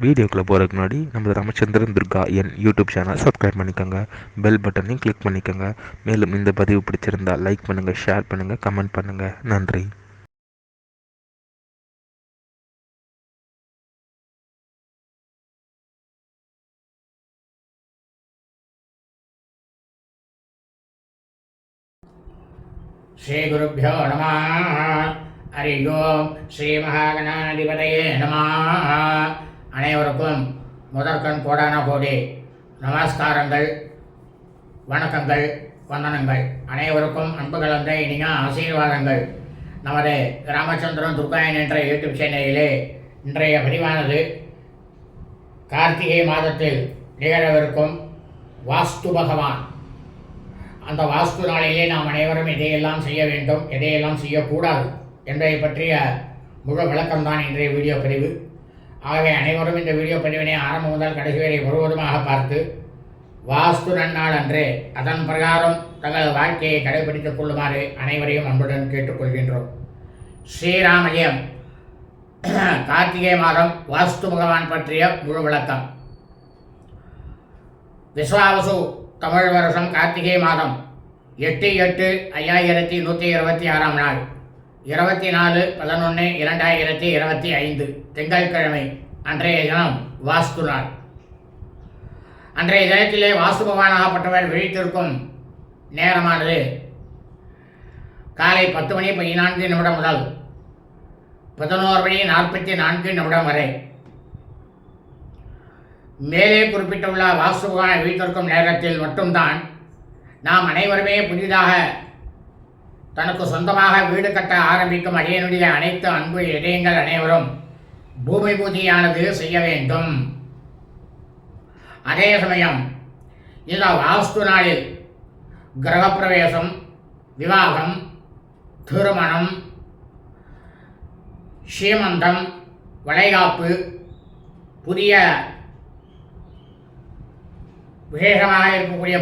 வீடியோக்குள்ளே போகிறதுக்கு முன்னாடி நம்ம ராமச்சந்திரன் துர்கா என் யூடியூப் சேனல் சப்ஸ்கிரைப் பண்ணிக்கோங்க, பெல் பட்டனையும் கிளிக் பண்ணிக்கோங்க. மேலும் இந்த பதிவு பிடிச்சிருந்தால் லைக் பண்ணுங்கள், ஷேர் பண்ணுங்கள், கமெண்ட் பண்ணுங்கள். நன்றி. ஸ்ரீ குருப்யோ நம. ஹரி ஓம். ஸ்ரீ மகாகணாதிபதியே நம. அனைவருக்கும் முதற்கண் கோடான கோடி நமஸ்காரங்கள், வணக்கங்கள், வந்தனங்கள். அனைவருக்கும் அன்பு கலந்த இனிய ஆசீர்வாதங்கள். நமது ராமச்சந்திரன் துர்காயன் என்ற யூடியூப் சேனலிலே இன்றைய பதிவானது கார்த்திகை மாதத்தில் நிகழவிருக்கும் வாஸ்து பகவான், அந்த வாஸ்து நாளிலே நாம் அனைவரும் எதையெல்லாம் செய்ய வேண்டும், எதையெல்லாம் செய்யக்கூடாது என்பதை பற்றிய முழு விளக்கம்தான் இன்றைய வீடியோ பதிவு. ஆகவே அனைவரும் இந்த வீடியோ பதிவினை ஆரம்பம் முதல் கடைசி வரை முழுவதுமாக பார்த்து வாஸ்து நன்னாள் அன்று அதன் பிரகாரம் தங்கள் வாழ்க்கையை கடைபிடித்துக் கொள்ளுமாறு அனைவரையும் அன்புடன் கேட்டுக்கொள்கின்றோம். ஸ்ரீராமஜெயம். கார்த்திகை மாதம் வாஸ்து பகவான் பற்றிய முழு விளக்கம். விஸ்வாவசு தமிழ் வருஷம் கார்த்திகை மாதம் 8/8/5126 நாள் 24/11/2025 திங்கட்கிழமை அன்றைய தினம் வாஸ்து நாள். அன்றைய தினத்திலே வாஸ்து பகவானாகப்பட்டவர் விழித்திருக்கும் நேரமானது காலை 10:14 முதல் 11:44 வரை. மேலே குறிப்பிட்டுள்ள வாஸ்து பகவானை விழித்திருக்கும் நேரத்தில் மட்டும்தான் நாம் அனைவருமே புதிதாக தனக்கு சொந்தமாக வீடு கட்ட ஆரம்பிக்கும் அடியனுடைய அனைத்து அன்பு இதயங்கள் அனைவரும் பூமி பூஜையானது செய்ய வேண்டும். அதே சமயம் இந்த வாஸ்து நாளில் கிரகப்பிரவேசம், விவாகம், திருமணம், சீமந்தம், வளைகாப்பு, புதிய விசேஷமாக இருக்கக்கூடிய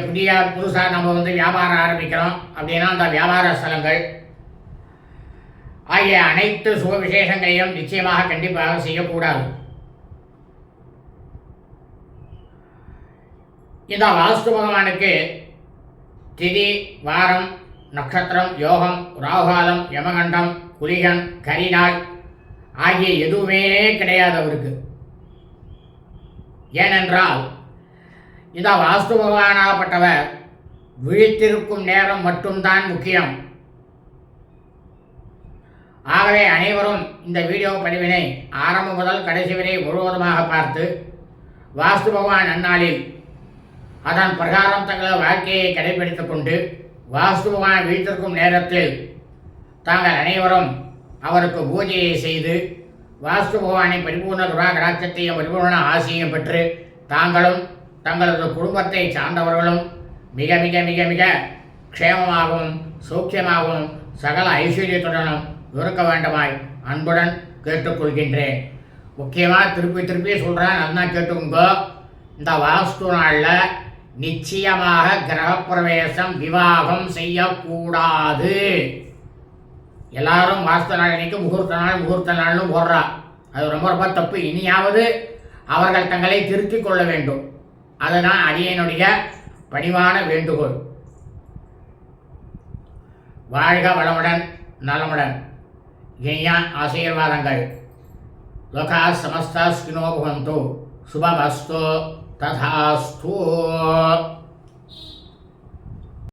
புதுசாக நம்ம வியாபாரம் ஆரம்பிக்கிறோம் அப்படின்னா அந்த வியாபார ஸ்தலங்கள் ஆகிய அனைத்து சுப விசேஷங்களையும் நிச்சயமாக கண்டிப்பாக செய்யக்கூடாது. இந்த வாஸ்து பகவானுக்கு திதி, வாரம், நட்சத்திரம், யோகம், ராகுகாலம், யமகண்டம், குளிகன், கரிநாள் ஆகிய எதுவுமே கிடையாது அவருக்கு. ஏனென்றால் இந்த வாஸ்து பகவானாகப்பட்டவர் விழித்திருக்கும் நேரம் மட்டும்தான் முக்கியம். ஆகவே அனைவரும் இந்த வீடியோ பதிவினை ஆரம்பம் முதல் கடைசி வரை முழுவதுமாக பார்த்து வாஸ்து பகவான் நன்னாளில் அதன் பிரகாரம் தங்கள் வாழ்க்கையை கடைபிடித்துக் கொண்டு வாஸ்து பகவான் விழித்திருக்கும் நேரத்தில் தாங்கள் அனைவரும் அவருக்கு பூஜையை செய்து வாஸ்து பகவானின் பரிபூர்ண கிருபா கடாட்சத்தையும் பரிபூர்ண ஆசையும் பெற்று தாங்களும் தங்களது குடும்பத்தை சார்ந்தவர்களும் மிக மிக மிக மிக க்ஷேமமாகவும் சௌக்கியமாகவும் சகல ஐஸ்வர்யத்துடனும் இருக்க வேண்டுமாய் அன்புடன் கேட்டுக்கொள்கின்றேன். முக்கியமாக திருப்பி சொல்கிறேன், அதுதான் கேட்டுக்கோங்க. இந்த வாஸ்து நாளில் நிச்சயமாக கிரகப்பிரவேசம், விவாகம் செய்யக்கூடாது. எல்லாரும் வாஸ்து நாள் அன்னைக்கு முகூர்த்த நாள்னு போடுறா. அது ரொம்ப ரொம்ப தப்பு. இனியாவது அவர்கள் தங்களை திருத்திக் கொள்ள வேண்டும். அதுதான் அடியனுடைய பணிவான வேண்டுகோள். வாழ்க வளமுடன், நலமுடன். இனிய ஆசீர்வாதங்கள். லோகா சமஸ்தா ஸ்கினோ பவந்து. சுபமஸ்து. ததாஸ்து.